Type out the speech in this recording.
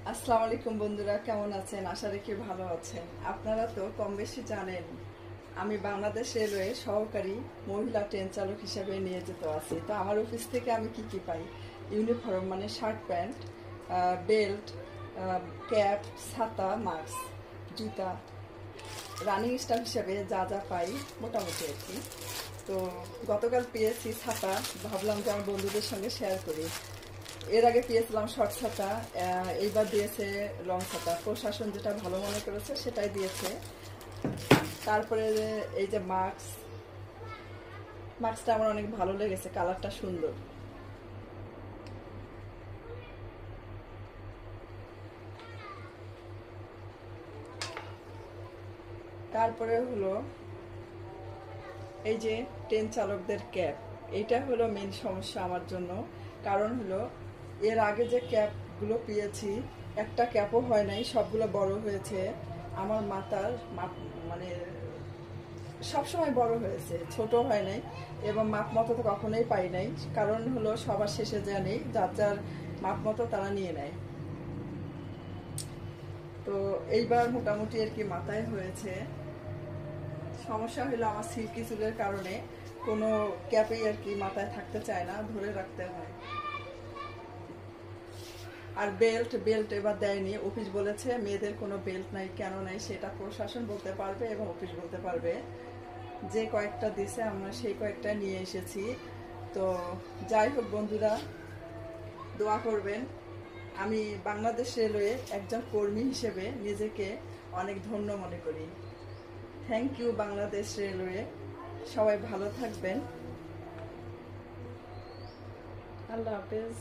আসসালামু আলাইকুম বন্ধুরা, কেমন আছেন? আশা রাখি ভালো আছেন। আপনারা তো কম বেশি জানেন আমি বাংলাদেশ রেলওয়ে সহকারী মহিলা ট্রেন চালক হিসেবে নিয়োজিত আছি। তো আমার অফিস থেকে আমি কি কি পাই? ইউনিফর্ম মানে শার্ট প্যান্ট, বেল্ট, ক্যাপ, ছাতা, মাস্ক, জুতা, রানিং স্টাফ হিসেবে যা যা পাই মোটামুটি আর কি। তো গতকাল পেয়েছি ছাতা, ভাবলাম যে আমার বন্ধুদের সঙ্গে শেয়ার করি। এর আগে পেয়েছিলাম শর্ট ছাতা, এইবার দিয়েছে লং ছাতা। প্রশাসন যেটা ভালো মনে করেছে সেটাই দিয়েছে। তারপরে এই যে মাস্কটা আমার অনেক ভালো লেগেছে, কালারটা সুন্দর। তারপরে হলো এই যে ট্রেন চালকদের ক্যাপ, এইটা হলো মেন সমস্যা আমার জন্য। কারণ হলো এর আগে যে ক্যাপগুলো পেয়েছি একটা ক্যাপও হয় নাই, সবগুলো বড় হয়েছে। আমার মাথার মানে সবসময় বড় হয়েছে, ছোট হয় নাই। এবং মাপ মতো তো কখনোই পাই নাই। কারণ হলো সবার শেষে যা নেই, যার যার মাপ মতো তারা নিয়ে নেয়। তো এইবার মোটামুটি আর কি মাথায় হয়েছে। সমস্যা হলো আমার সিল্কি চুলের কারণে কোনো ক্যাপেই আর কি মাথায় থাকতে চায় না, ধরে রাখতে হয়। আর বেল্ট এবার দেয়নি। অফিস বলেছে মেয়েদের কোনো বেল্ট নাই, কেন নাই সেটা প্রশাসন বলতে পারবে এবং অফিস বলতে পারবে। যে কয়েকটা দিছে আমরা সেই কয়েকটা নিয়ে এসেছি। তো যাই হোক বন্ধুরা, দোয়া করবেন। আমি বাংলাদেশ রেলওয়ে একজন কর্মী হিসেবে নিজেকে অনেক ধন্য মনে করি। Thank you Bangladesh railway. সবাই ভালো থাকবেন। আল্লাহ হাফেজ।